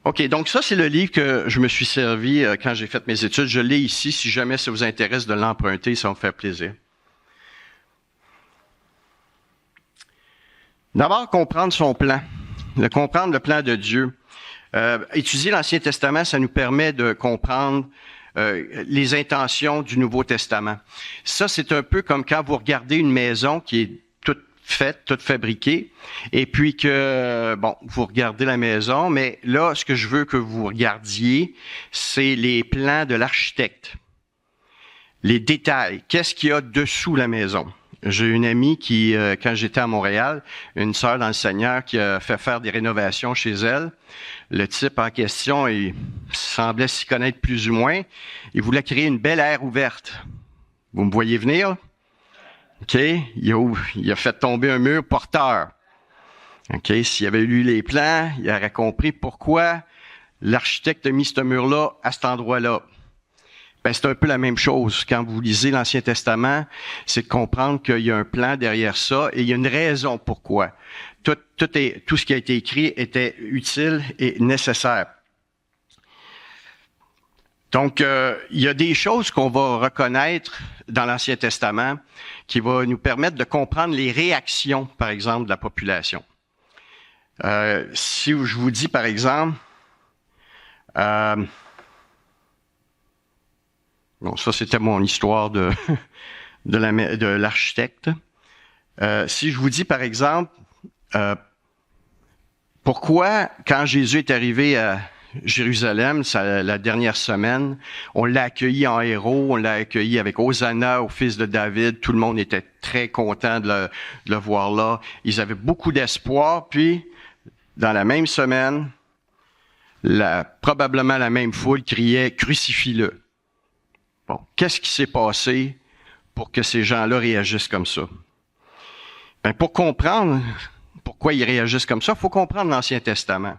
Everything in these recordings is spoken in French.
OK, donc ça, c'est le livre que je me suis servi quand j'ai fait mes études. Je l'ai ici. Si jamais ça vous intéresse de l'emprunter, ça va me faire plaisir. D'abord, comprendre son plan. Comprendre le plan de Dieu. Étudier l'Ancien Testament, ça nous permet de comprendre les intentions du Nouveau Testament. Ça, c'est un peu comme quand vous regardez une maison qui est toute faite, toute fabriquée, et puis que, bon, vous regardez la maison, mais là, ce que je veux que vous regardiez, c'est les plans de l'architecte. Les détails. Qu'est-ce qu'il y a dessous la maison? J'ai une amie qui, quand j'étais à Montréal, une sœur dans le Seigneur qui a fait faire des rénovations chez elle. Le type en question, il semblait s'y connaître plus ou moins. Il voulait créer une belle aire ouverte. Vous me voyez venir? OK? Il a fait tomber un mur porteur. OK? S'il avait lu les plans, il aurait compris pourquoi l'architecte a mis ce mur-là à cet endroit-là. Ben, c'est un peu la même chose. Quand vous lisez l'Ancien Testament, c'est de comprendre qu'il y a un plan derrière ça et il y a une raison pourquoi. Tout ce qui a été écrit était utile et nécessaire. Donc, il y a des choses qu'on va reconnaître dans l'Ancien Testament qui va nous permettre de comprendre les réactions, par exemple, de la population. Si je vous dis, par exemple, bon, ça, c'était mon histoire de l'architecte. Si je vous dis, par exemple, pourquoi, quand Jésus est arrivé à Jérusalem, la dernière semaine, on l'a accueilli en héros, on l'a accueilli avec Hosanna au fils de David, tout le monde était très content de le voir là. Ils avaient beaucoup d'espoir, puis, dans la même semaine, probablement la même foule criait « Crucifie-le ». Bon, qu'est-ce qui s'est passé pour que ces gens-là réagissent comme ça? Ben, pour comprendre pourquoi ils réagissent comme ça, il faut comprendre l'Ancien Testament.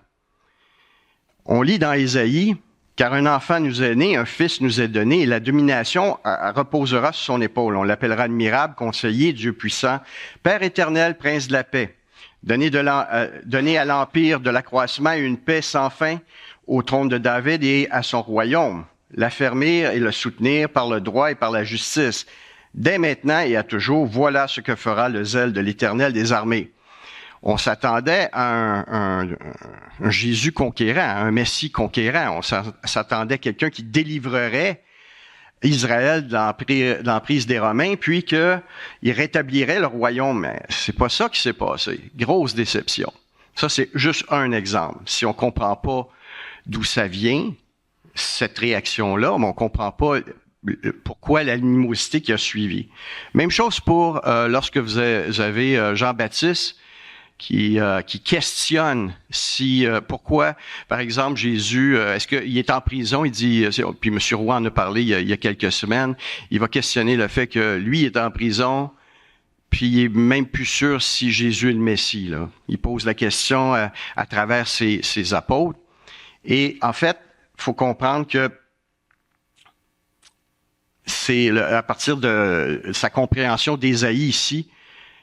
On lit dans Ésaïe, « Car un enfant nous est né, un fils nous est donné, et la domination reposera sur son épaule. On l'appellera admirable, conseiller, Dieu puissant, Père éternel, prince de la paix. Donné à l'empire de l'accroissement et une paix sans fin au trône de David et à son royaume. L'affermir et le soutenir par le droit et par la justice. Dès maintenant et à toujours, voilà ce que fera le zèle de l'Éternel des armées. » On s'attendait à un Jésus conquérant, à un Messie conquérant. On s'attendait à quelqu'un qui délivrerait Israël de l'emprise des Romains, puis qu'il rétablirait le royaume. Mais c'est pas ça qui s'est passé. Grosse déception. Ça, c'est juste un exemple. Si on comprend pas d'où ça vient, cette réaction-là, mais on comprend pas pourquoi l'animosité qui a suivi. Même chose pour lorsque vous avez Jean-Baptiste qui questionne pourquoi, par exemple, Jésus, est-ce qu'il est en prison, il dit, puis M. Roy en a parlé il y a quelques semaines, il va questionner le fait que lui est en prison, puis il est même plus sûr si Jésus est le Messie, là. Il pose la question à travers ses apôtres. Et en fait, il faut comprendre que c'est à partir de sa compréhension d'Ésaïe ici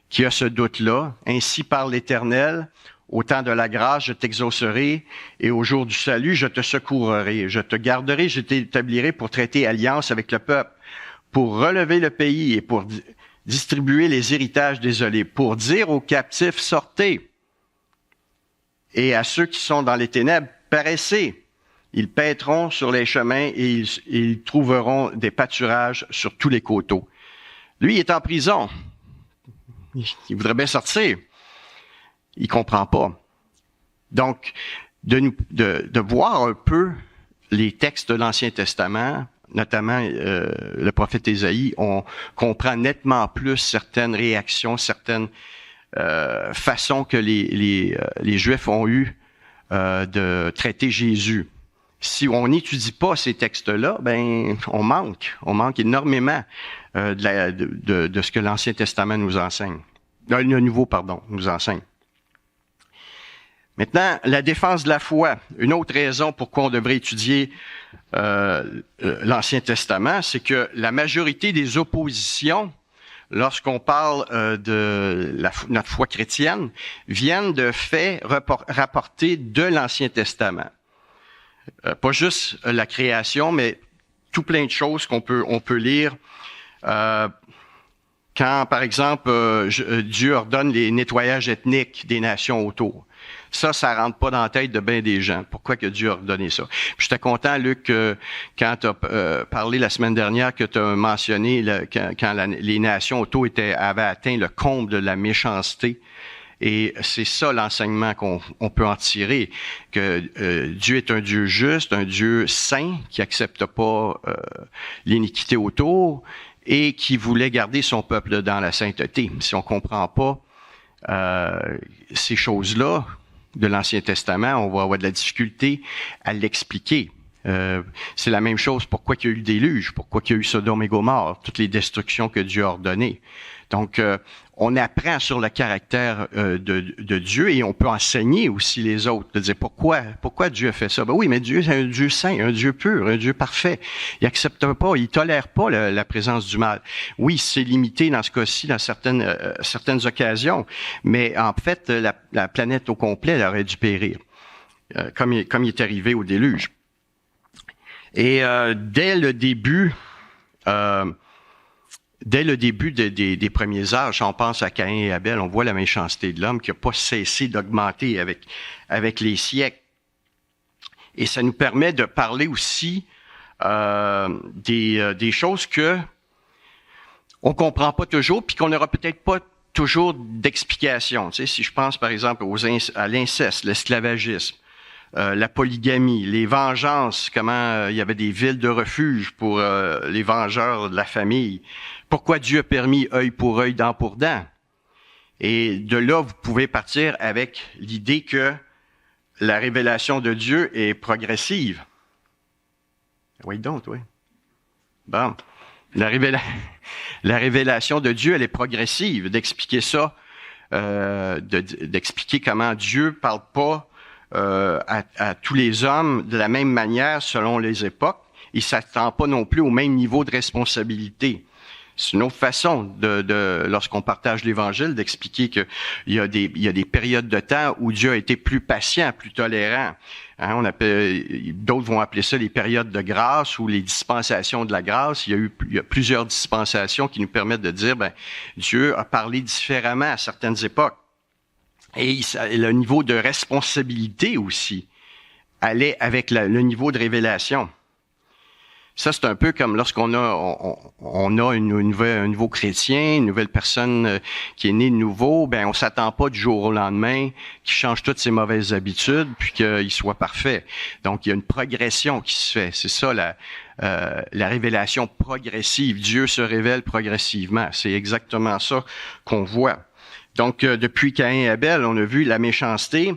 qui a ce doute-là. Ainsi parle l'Éternel, au temps de la grâce, je t'exaucerai, et au jour du salut, je te secourrai. Je te garderai, je t'établirai pour traiter alliance avec le peuple, pour relever le pays et pour distribuer les héritages désolés, pour dire aux captifs, sortez, et à ceux qui sont dans les ténèbres, paraissez. Ils paîtront sur les chemins et ils trouveront des pâturages sur tous les coteaux. Lui, il est en prison. Il voudrait bien sortir. Il comprend pas. Donc, de voir un peu les textes de l'Ancien Testament, notamment le prophète Ésaïe, on comprend nettement plus certaines réactions, certaines façons que les Juifs ont eu de traiter Jésus. Si on n'étudie pas ces textes-là, ben on manque énormément de ce que l'Ancien Testament nous enseigne. Le Nouveau, nous enseigne. Maintenant, la défense de la foi. Une autre raison pourquoi on devrait étudier l'Ancien Testament, c'est que la majorité des oppositions, lorsqu'on parle de notre foi chrétienne, viennent de faits rapportés de l'Ancien Testament. Pas juste la création, mais tout plein de choses on peut lire. Quand, par exemple, Dieu ordonne les nettoyages ethniques des nations autour. Ça rentre pas dans la tête de bien des gens. Pourquoi que Dieu a ordonné ça? Puis j'étais content, Luc, quand tu as parlé la semaine dernière, que tu as mentionné les nations autour avaient atteint le comble de la méchanceté. Et c'est ça l'enseignement qu'on peut en tirer, que Dieu est un Dieu juste, un Dieu saint, qui accepte pas l'iniquité autour et qui voulait garder son peuple dans la sainteté. Si on comprend pas ces choses-là de l'Ancien Testament, on va avoir de la difficulté à l'expliquer. C'est la même chose, pourquoi il y a eu le déluge, pourquoi il y a eu Sodome et Gomorrhe, toutes les destructions que Dieu a ordonnées. Donc, on apprend sur le caractère de Dieu et on peut enseigner aussi les autres, de dire pourquoi Dieu a fait ça. Ben oui, mais Dieu c'est un Dieu saint, un Dieu pur, un Dieu parfait. Il accepte pas, il tolère pas la présence du mal. Oui, c'est limité dans ce cas-ci, dans certaines occasions, mais en fait, la planète au complet elle aurait dû périr, comme il est arrivé au déluge. Et dès le début des premiers âges, on pense à Caïn et Abel, on voit la méchanceté de l'homme qui n'a pas cessé d'augmenter avec les siècles. Et ça nous permet de parler aussi des choses que on comprend pas toujours, puis qu'on n'aura peut-être pas toujours d'explication. Tu sais, si je pense par exemple à l'inceste, l'esclavagisme, la polygamie, les vengeances, comment il y avait des villes de refuge pour les vengeurs de la famille. Pourquoi Dieu a permis œil pour œil, dent pour dent? Et de là, vous pouvez partir avec l'idée que la révélation de Dieu est progressive. Oui, donc, oui. Bon. La révélation de Dieu, elle est progressive. D'expliquer ça, d'expliquer comment Dieu parle pas à tous les hommes de la même manière selon les époques. Il s'attend pas non plus au même niveau de responsabilité. C'est une autre façon lorsqu'on partage l'Évangile, d'expliquer qu'il y a des périodes de temps où Dieu a été plus patient, plus tolérant. Hein, d'autres vont appeler ça les périodes de grâce ou les dispensations de la grâce. Il y a plusieurs dispensations qui nous permettent de dire, Dieu a parlé différemment à certaines époques. Et le niveau de responsabilité aussi allait avec le niveau de révélation. Ça, c'est un peu comme lorsqu'on a un nouveau chrétien, une nouvelle personne qui est née de nouveau, on s'attend pas du jour au lendemain qu'il change toutes ses mauvaises habitudes puis qu'il soit parfait. Donc, il y a une progression qui se fait. C'est ça la révélation progressive. Dieu se révèle progressivement. C'est exactement ça qu'on voit. Donc, depuis Caïn et Abel, on a vu la méchanceté,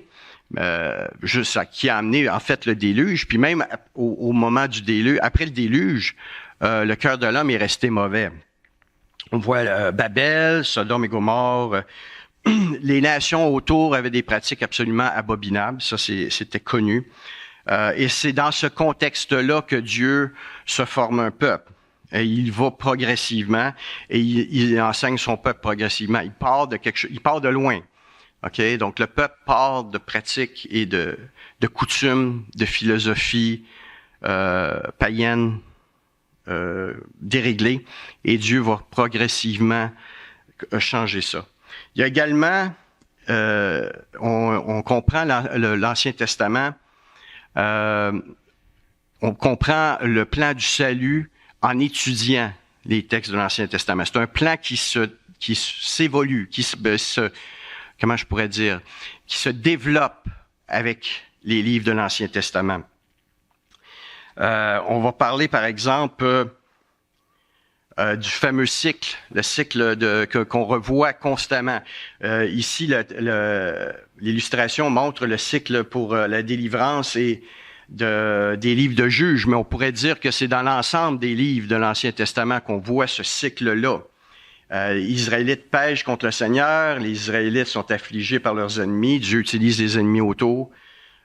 qui a amené en fait le déluge, puis même au moment du déluge, après le déluge, le cœur de l'homme est resté mauvais. On voit Babel, Sodome et Gomorrhe, les nations autour avaient des pratiques absolument abominables, ça c'était connu. Et c'est dans ce contexte-là que Dieu se forme un peuple. Et il va progressivement et il enseigne son peuple progressivement. Il part de quelque chose, il part de loin. OK? Donc, le peuple part de pratiques et de coutumes, de philosophie païenne déréglée, et Dieu va progressivement changer ça. Il y a également, on comprend l'Ancien Testament, on comprend le plan du salut en étudiant les textes de l'Ancien Testament. C'est un plan qui s'évolue, comment je pourrais dire, qui se développe avec les livres de l'Ancien Testament. On va parler, par exemple, du fameux cycle, le cycle qu'on revoit constamment. Ici, l'illustration montre le cycle pour la délivrance et des livres de Juges, mais on pourrait dire que c'est dans l'ensemble des livres de l'Ancien Testament qu'on voit ce cycle-là. Les Israélites pêchent contre le Seigneur, les Israélites sont affligés par leurs ennemis, Dieu utilise les ennemis autour,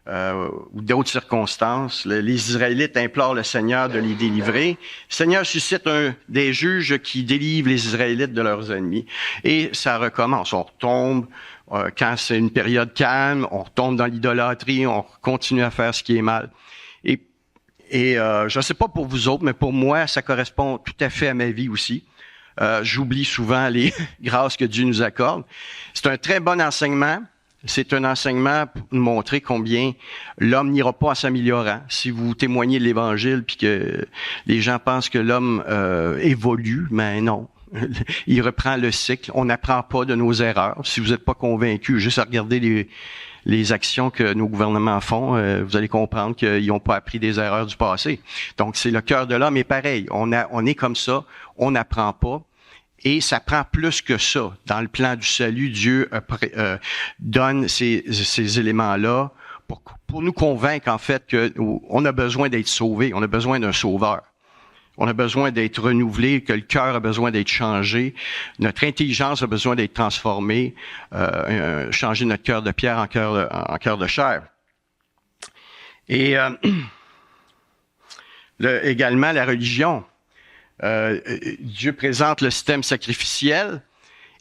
ou d'autres circonstances. Les Israélites implorent le Seigneur de les délivrer. Le Seigneur suscite des juges qui délivrent les Israélites de leurs ennemis. Et ça recommence. On retombe, quand c'est une période calme, on retombe dans l'idolâtrie, on continue à faire ce qui est mal. Et Et je ne sais pas pour vous autres, mais pour moi, ça correspond tout à fait à ma vie aussi. J'oublie souvent les grâces que Dieu nous accorde. C'est un très bon enseignement. C'est un enseignement pour nous montrer combien l'homme n'ira pas en s'améliorant. Si vous témoignez de l'Évangile puis que les gens pensent que l'homme évolue, mais non. Il reprend le cycle. On n'apprend pas de nos erreurs. Si vous n'êtes pas convaincu, juste à regarder les actions que nos gouvernements font, vous allez comprendre qu'ils n'ont pas appris des erreurs du passé. Donc, c'est le cœur de l'homme est pareil. On est comme ça. On n'apprend pas. Et ça prend plus que ça. Dans le plan du salut, Dieu donne ces éléments-là pour nous convaincre, en fait, qu'on a besoin d'être sauvé. On a besoin d'un sauveur. On a besoin d'être renouvelé, que le cœur a besoin d'être changé. Notre intelligence a besoin d'être transformée, changer notre cœur de pierre en cœur de chair. Et également la religion. Dieu présente le système sacrificiel,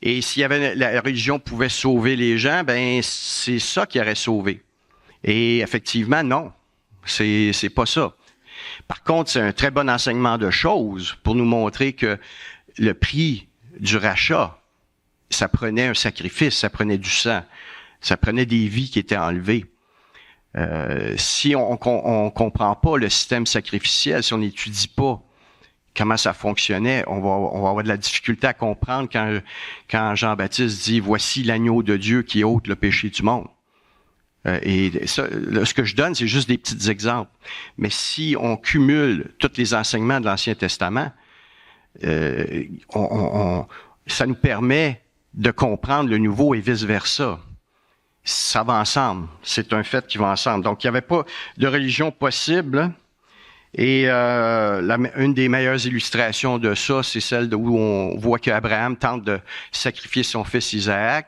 et s'il y avait la religion pouvait sauver les gens, ben c'est ça qui aurait sauvé. Et effectivement, non, c'est pas ça. Par contre, c'est un très bon enseignement de choses pour nous montrer que le prix du rachat, ça prenait un sacrifice, ça prenait du sang, ça prenait des vies qui étaient enlevées. Si on comprend pas le système sacrificiel, si on n'étudie pas comment ça fonctionnait, on va avoir de la difficulté à comprendre quand Jean-Baptiste dit « Voici l'agneau de Dieu qui ôte le péché du monde ». Et ça, ce que je donne, c'est juste des petits exemples. Mais si on cumule tous les enseignements de l'Ancien Testament, ça nous permet de comprendre le Nouveau et vice-versa. Ça va ensemble. C'est un fait qui va ensemble. Donc, il n'y avait pas de religion possible. Et une des meilleures illustrations de ça, c'est celle où on voit qu'Abraham tente de sacrifier son fils Isaac.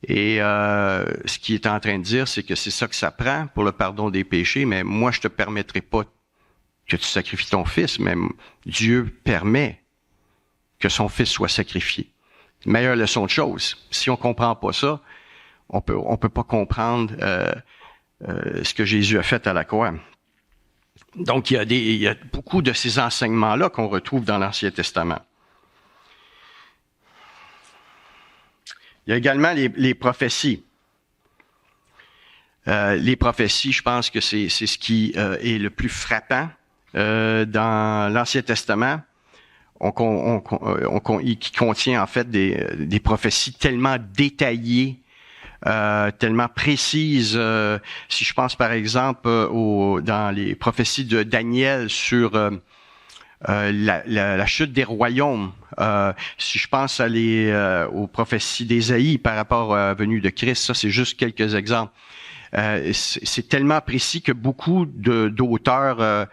Et ce qu'il est en train de dire, c'est que c'est ça que ça prend pour le pardon des péchés, mais moi, je te permettrai pas que tu sacrifies ton fils, mais Dieu permet que son fils soit sacrifié. Meilleure leçon de choses. Si on comprend pas ça, on peut pas comprendre ce que Jésus a fait à la croix. Donc, il y a beaucoup de ces enseignements-là qu'on retrouve dans l'Ancien Testament. Il y a également les prophéties. Les prophéties, je pense que c'est ce qui est le plus frappant dans l'Ancien Testament, qui contient en fait des prophéties tellement détaillées, tellement précises. Si je pense par exemple dans les prophéties de Daniel sur la chute des royaumes, si je pense aux prophéties d'Ésaïe par rapport à la venue de Christ, ça c'est juste quelques exemples. C'est tellement précis que beaucoup d'auteurs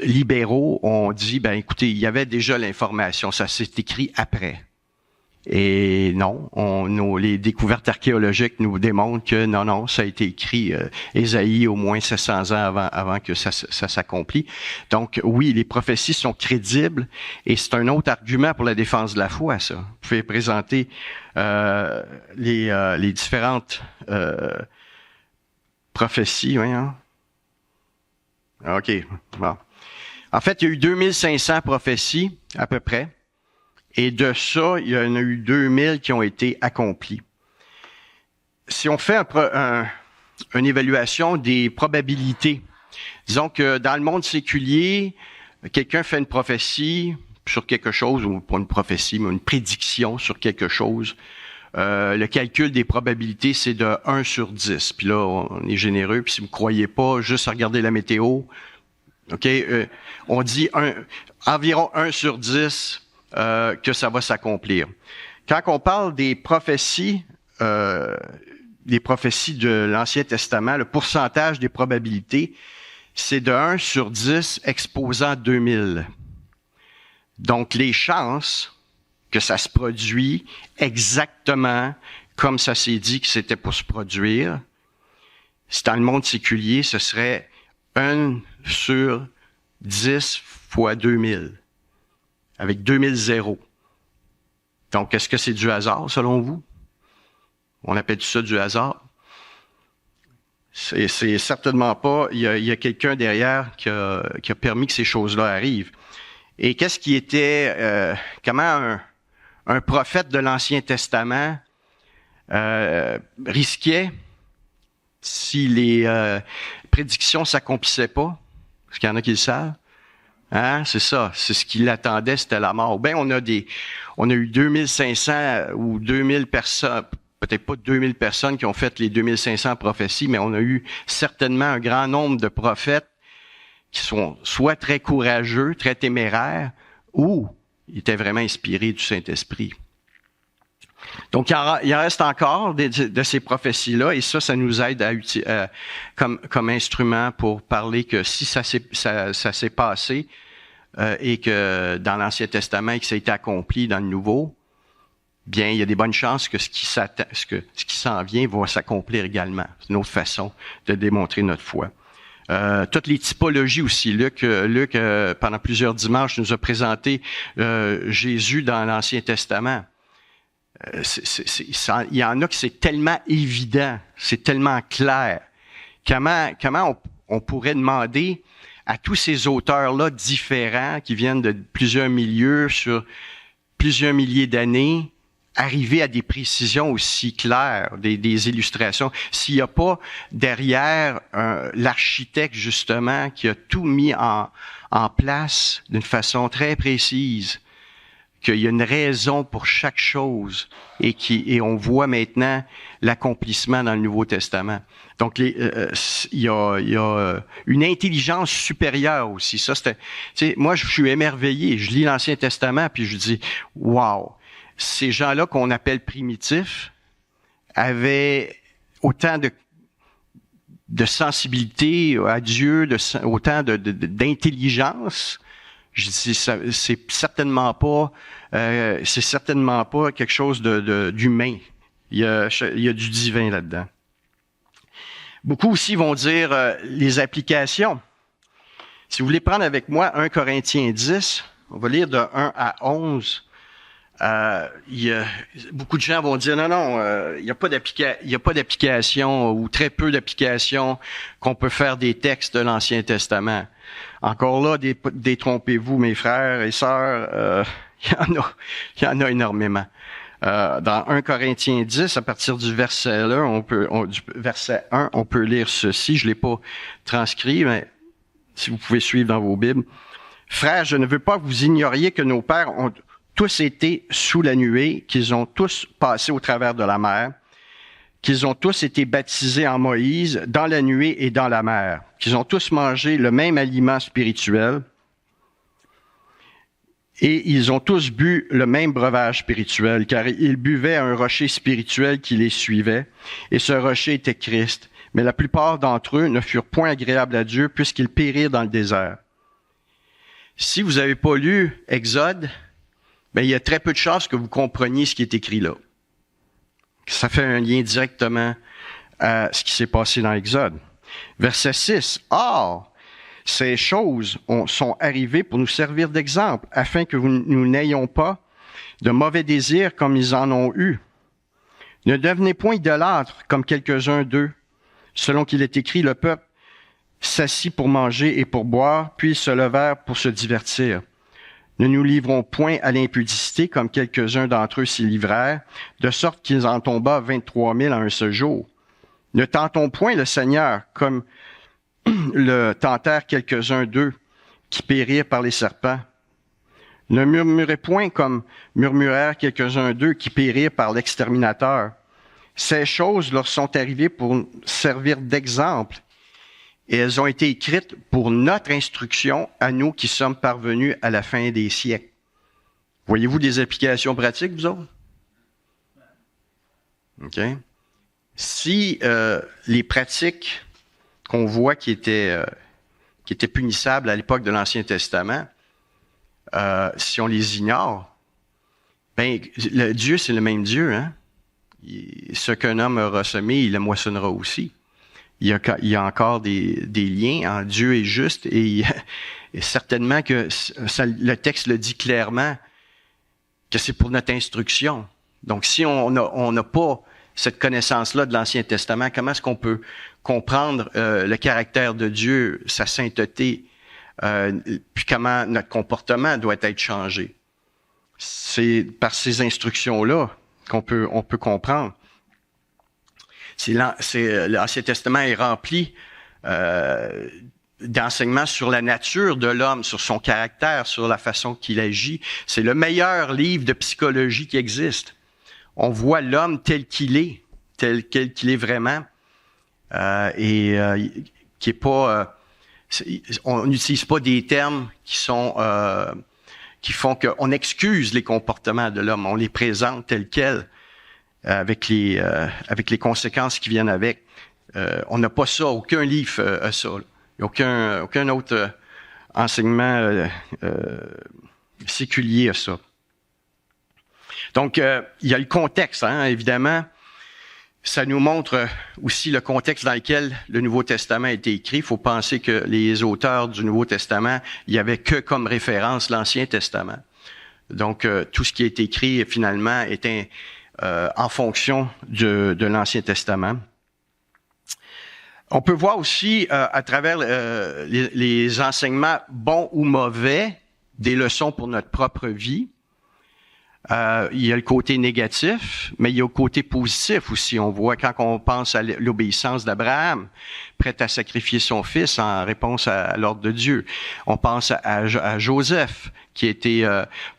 libéraux ont dit, ben écoutez, il y avait déjà l'information, ça s'est écrit après. Et non, les découvertes archéologiques nous démontrent que non, ça a été écrit Ésaïe au moins 700 ans avant que ça s'accomplit. Donc oui, les prophéties sont crédibles et c'est un autre argument pour la défense de la foi, ça. Vous pouvez présenter les différentes prophéties, oui, hein? OK. Bon. En fait, il y a eu 2500 prophéties à peu près. Et de ça, il y en a eu 2000 qui ont été accomplies. Si on fait une évaluation des probabilités, disons que dans le monde séculier, quelqu'un fait une prophétie sur quelque chose, ou pas une prophétie, mais une prédiction sur quelque chose. Le calcul des probabilités, c'est de 1 sur 10. Puis là, on est généreux. Puis si vous ne croyez pas, juste à regarder la météo, OK, on dit environ 1 sur 10 que ça va s'accomplir. Quand on parle des prophéties de l'Ancien Testament, le pourcentage des probabilités, c'est de 1 sur 10 exposant 2000. Donc, les chances que ça se produit exactement comme ça s'est dit que c'était pour se produire, si dans le monde séculier, ce serait 1 sur 10 fois 2000. Avec 2000 zéros. Donc, est-ce que c'est du hasard, selon vous? On appelle ça du hasard? C'est certainement pas, il y a quelqu'un derrière qui a permis que ces choses-là arrivent. Et qu'est-ce qui était, comment un prophète de l'Ancien Testament risquait si les prédictions s'accomplissaient pas? Est-ce qu'il y en a qui le savent? Hein? C'est ça. C'est ce qui l'attendait, c'était la mort. Ben, on a eu 2500 ou 2000 personnes, peut-être pas 2000 personnes qui ont fait les 2500 prophéties, mais on a eu certainement un grand nombre de prophètes qui sont soit très courageux, très téméraires, ou ils étaient vraiment inspirés du Saint-Esprit. Donc, il en reste encore de ces prophéties-là, et ça nous aide comme instrument pour parler que si ça s'est passé et que dans l'Ancien Testament et que ça a été accompli dans le Nouveau, bien, il y a des bonnes chances que ce qui s'en vient va s'accomplir également. C'est une autre façon de démontrer notre foi. Toutes les typologies aussi. Luc, pendant plusieurs dimanches, nous a présenté Jésus dans l'Ancien Testament. Il y en a que c'est tellement évident, c'est tellement clair. Comment on pourrait demander à tous ces auteurs-là différents qui viennent de plusieurs milieux sur plusieurs milliers d'années, arriver à des précisions aussi claires, des illustrations. S'il n'y a pas derrière l'architecte, justement, qui a tout mis en place d'une façon très précise, qu'il y a une raison pour chaque chose et on voit maintenant l'accomplissement dans le Nouveau Testament. Donc, il y a une intelligence supérieure aussi. Ça, moi, je suis émerveillé. Je lis l'Ancien Testament puis je dis, wow, ces gens-là qu'on appelle primitifs avaient autant de sensibilité à Dieu, autant d'intelligence. Je dis, c'est certainement pas quelque chose d'humain. Il y a du divin là-dedans. Beaucoup aussi vont dire les applications. Si vous voulez prendre avec moi 1 Corinthiens 10, on va lire de 1 à 11. Beaucoup de gens vont dire non, il n'y a pas d'application ou très peu d'applications qu'on peut faire des textes de l'Ancien Testament. Encore là, détrompez-vous, mes frères et sœurs, il y en a énormément. Dans 1 Corinthiens 10, à partir du verset 1, on peut lire ceci. Je l'ai pas transcrit, mais si vous pouvez suivre dans vos Bibles. Frères, je ne veux pas que vous ignoriez que nos pères ont tous été sous la nuée, qu'ils ont tous passé au travers de la mer, qu'ils ont tous été baptisés en Moïse, dans la nuée et dans la mer, qu'ils ont tous mangé le même aliment spirituel, et ils ont tous bu le même breuvage spirituel, car ils buvaient un rocher spirituel qui les suivait, et ce rocher était Christ. Mais la plupart d'entre eux ne furent point agréables à Dieu, puisqu'ils périrent dans le désert. Si vous n'avez pas lu Exode, ben, il y a très peu de chances que vous compreniez ce qui est écrit là. Ça fait un lien directement à ce qui s'est passé dans Exode. Verset 6. « Or, ces choses sont arrivées pour nous servir d'exemple, afin que nous n'ayons pas de mauvais désirs comme ils en ont eu. Ne devenez point idolâtres comme quelques-uns d'eux, selon qu'il est écrit, le peuple s'assit pour manger et pour boire, puis ils se levèrent pour se divertir. Ne nous livrons point à l'impudicité comme quelques-uns d'entre eux s'y livrèrent, de sorte qu'ils en tombèrent 23 000 en un seul jour. Ne tentons point le Seigneur comme le tentèrent quelques-uns d'eux qui périrent par les serpents. Ne murmurez point comme murmurèrent quelques-uns d'eux qui périrent par l'exterminateur. Ces choses leur sont arrivées pour servir d'exemple, et elles ont été écrites pour notre instruction à nous qui sommes parvenus à la fin des siècles. Voyez-vous des applications pratiques, vous autres? OK. Si les pratiques qu'on voit qui étaient punissables à l'époque de l'Ancien Testament, si on les ignore, ben Dieu, c'est le même Dieu, hein? Ce qu'un homme aura semé, il le moissonnera aussi. Il y a encore des liens en Dieu est juste et certainement que le texte le dit clairement que c'est pour notre instruction. Donc, si on n'a pas cette connaissance-là de l'Ancien Testament, comment est-ce qu'on peut comprendre le caractère de Dieu, sa sainteté, puis comment notre comportement doit être changé. C'est par ces instructions-là on peut comprendre. L'Ancien Testament est rempli d'enseignements sur la nature de l'homme, sur son caractère, sur la façon qu'il agit. C'est le meilleur livre de psychologie qui existe. On voit l'homme tel qu'il est vraiment, qui est pas. On n'utilise pas des termes qui font qu'on excuse les comportements de l'homme. On les présente tels quels, avec les conséquences qui viennent avec. On n'a pas ça. Aucun livre a ça. Il n'y a aucun autre enseignement séculier à ça. Donc, il y a le contexte, évidemment. Ça nous montre aussi le contexte dans lequel le Nouveau Testament a été écrit. Il faut penser que les auteurs du Nouveau Testament, il n'y avait que comme référence l'Ancien Testament. Donc, tout ce qui est écrit, finalement, était en fonction de l'Ancien Testament. On peut voir aussi, à travers les enseignements bons ou mauvais, des leçons pour notre propre vie. Il y a le côté négatif, mais il y a le côté positif aussi. On voit quand on pense à l'obéissance d'Abraham, prêt à sacrifier son fils en réponse à l'ordre de Dieu. On pense à Joseph, qui était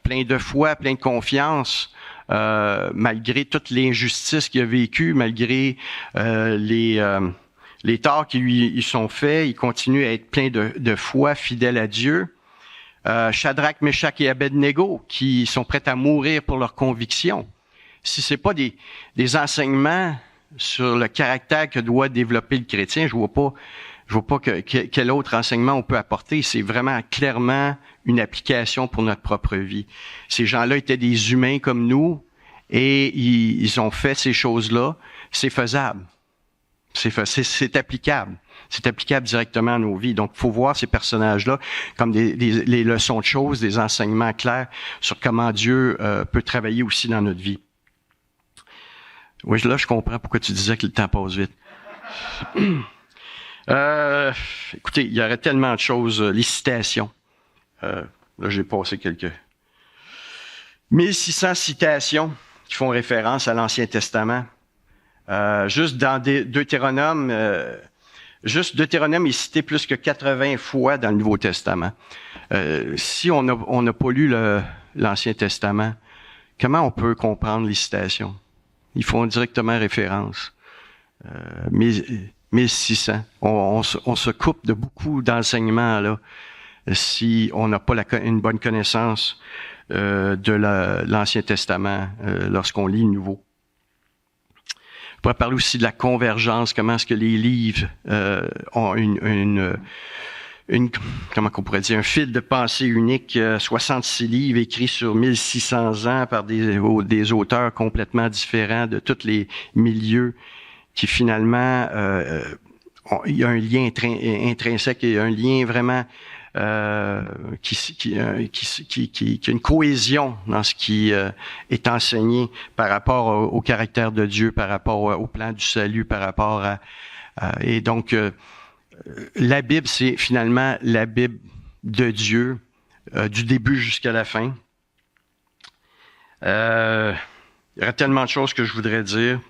plein de foi, plein de confiance, malgré toute l'injustice qu'il a vécue, malgré les torts qui lui sont faits. Il continue à être plein de foi, fidèle à Dieu. Shadrach, Meshach et Abednego, qui sont prêts à mourir pour leurs convictions. Si c'est pas des enseignements sur le caractère que doit développer le chrétien, je vois pas quel autre enseignement on peut apporter. C'est vraiment clairement une application pour notre propre vie. Ces gens-là étaient des humains comme nous et ils ont fait ces choses-là. C'est faisable. C'est applicable. C'est applicable directement à nos vies. Donc, il faut voir ces personnages-là comme les leçons de choses, des enseignements clairs sur comment Dieu peut travailler aussi dans notre vie. Oui, là, je comprends pourquoi tu disais que le temps passe vite. Écoutez, il y aurait tellement de choses. Les citations. Là, j'ai passé quelques 1600 citations qui font référence à l'Ancien Testament. Juste dans Deutéronome, Deutéronome est cité plus que 80 fois dans le Nouveau Testament. Si on n'a pas lu l'Ancien Testament, comment on peut comprendre les citations? Ils font directement référence. 1600. On se coupe de beaucoup d'enseignements là si on n'a pas une bonne connaissance de l'Ancien Testament lorsqu'on lit le Nouveau. On pourrait parler aussi de la convergence, comment est-ce que les livres ont comment qu'on pourrait dire, un fil de pensée unique, 66 livres écrits sur 1600 ans par des auteurs complètement différents de tous les milieux, qui finalement, il y a un lien intrinsèque, il y a un lien vraiment qui a une cohésion dans ce qui est enseigné par rapport au caractère de Dieu, par rapport au plan du salut, par rapport et donc la Bible, c'est finalement la Bible de Dieu, du début jusqu'à la fin. Il y aurait tellement de choses que je voudrais dire.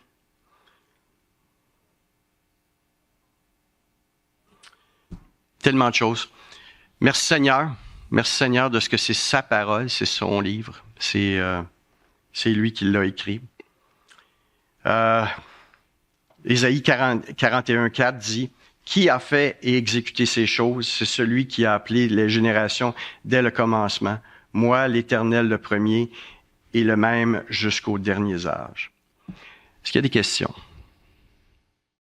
Tellement de choses. Merci Seigneur. Merci Seigneur de ce que c'est sa parole, c'est son livre. C'est lui qui l'a écrit. Ésaïe 41:4 dit: qui a fait et exécuté ces choses? C'est celui qui a appelé les générations dès le commencement. Moi, l'Éternel, le premier, et le même jusqu'aux derniers âges. Est-ce qu'il y a des questions?